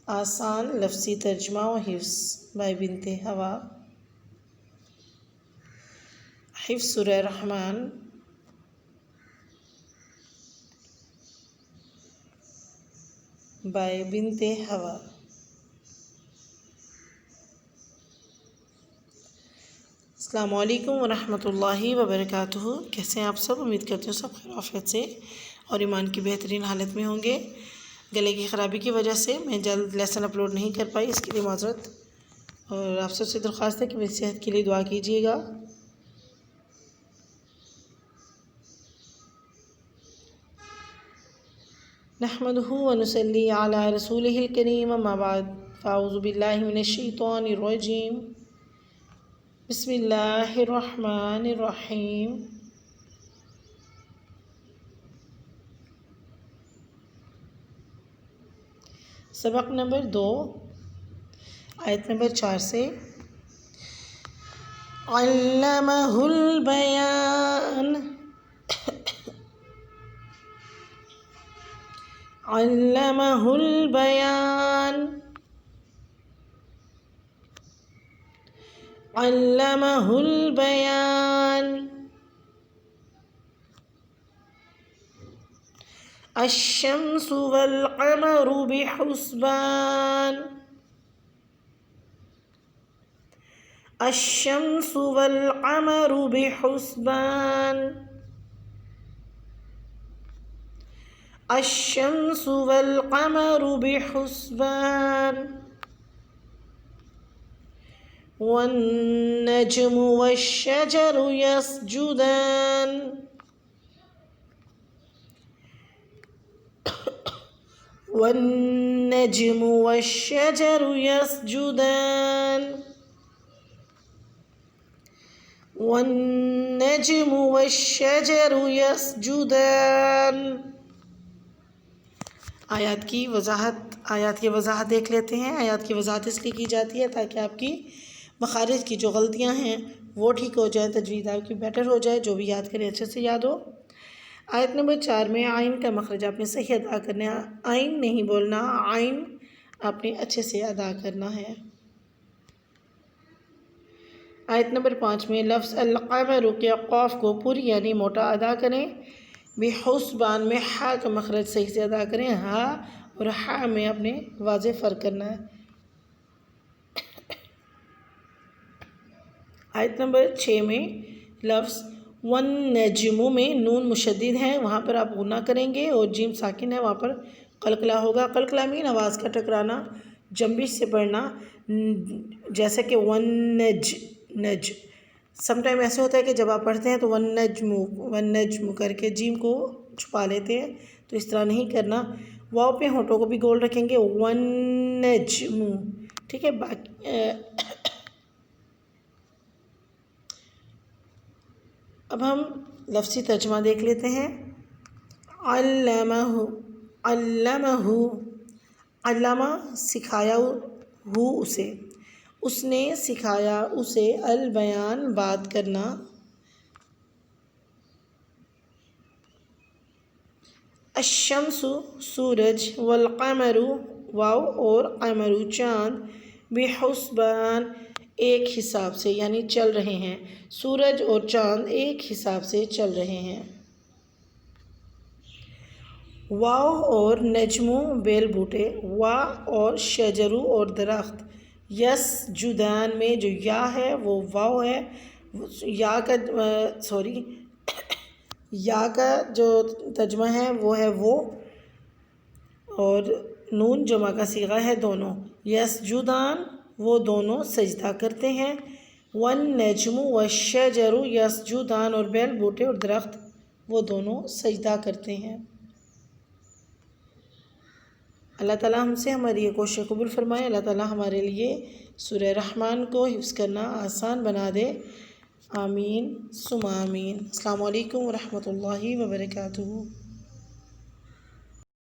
آسان لفظی ترجمہ و حفظ بائی بنت ہوا. حفظ سورہ رحمان. بائی بنت ہوا. السلام علیکم ورحمۃ اللہ وبرکاتہ. کیسے ہیں آپ سب؟ امید کرتی ہوں سب خیر عافیت سے اور ایمان کی بہترین حالت میں ہوں گے. گلے کی خرابی کی وجہ سے میں جلد لیسن اپلوڈ نہیں کر پائی، اس کے لیے معذرت، اور آپ سب سے درخواست ہے کہ میری صحت کے لیے دعا کیجیے گا. نحمدہ ونصلی علی رسولہ الکریم، اما بعد، فاعوذ باللہ من الشیطان الرجیم. بسم اللہ الرحمن الرحیم. سبق نمبر 2، آیت نمبر 4 سے. علمہ البیان، علمہ البیان، علمہ البیان. الشمس والقمر بحسبان، الشمس والقمر بحسبان، الشمس والقمر بحسبان. والنجم والشجر يسجدان، والنجم والشجر يسجدان، والنجم والشجر يسجدان. آیات کی وضاحت دیکھ لیتے ہیں. آیات کی وضاحت اس لیے کی جاتی ہے تاکہ آپ کی مخارج کی جو غلطیاں ہیں وہ ٹھیک ہو جائے، تجوید آپ کی بیٹر ہو جائے، جو بھی یاد کرے اچھے سے یاد ہو. آیت نمبر 4 میں آئین کا مخرج آپ نے صحیح ادا کرنا ہے. آئین نہیں بولنا، آئین آپ نے اچھے سے ادا کرنا ہے. آیت نمبر 5 میں لفظ القمر کے قاف کو پوری یعنی موٹا ادا کریں. بحسبان میں ہا کا مخرج صحیح سے ادا کریں. ہا اور ہا میں آپ نے واضح فرق کرنا ہے. آیت نمبر 6 میں لفظ والنجم میں نون مشدد ہے، وہاں پر آپ غنہ کریں گے، اور جیم ساکن ہے، وہاں پر قلقلہ ہوگا. قلقلہ مین آواز کا ٹکرانا، جنبش سے پڑھنا، جیسا کہ نج. سم ٹائم ایسے ہوتا ہے کہ جب آپ پڑھتے ہیں تو ونجم کر کے جیم کو چھپا لیتے ہیں، تو اس طرح نہیں کرنا. واو پہ ہونٹوں کو بھی گول رکھیں گے. ونجم، ٹھیک ہے. اب ہم لفظی ترجمہ دیکھ لیتے ہیں. علمہ، علمہ، علمہ سکھایا ہو اسے، اس نے سکھایا اسے. البیان بات کرنا. الشمس سورج، والقمر واو اور قمر چاند، بحسبان ایک حساب سے یعنی چل رہے ہیں. سورج اور چاند ایک حساب سے چل رہے ہیں. واو اور نجمو بیل بوٹے، وا اور شجرو اور درخت. یسجدان میں جو یا ہے وہ واو ہے، یا کا جو ترجمہ ہے وہ ہے وہ، اور نون جمع کا صیغہ ہے دونوں. یسجدان وہ دونوں سجدہ کرتے ہیں. والنجم والشجر یسجدان اور بیل بوٹے اور درخت وہ دونوں سجدہ کرتے ہیں. اللہ تعالیٰ ہم سے ہماری یہ کوشش قبول فرمائے. اللہ تعالیٰ ہمارے لیے سورہ رحمان کو حفظ کرنا آسان بنا دے. آمین ثم آمین. السلام علیکم ورحمۃ اللہ وبرکاتہ.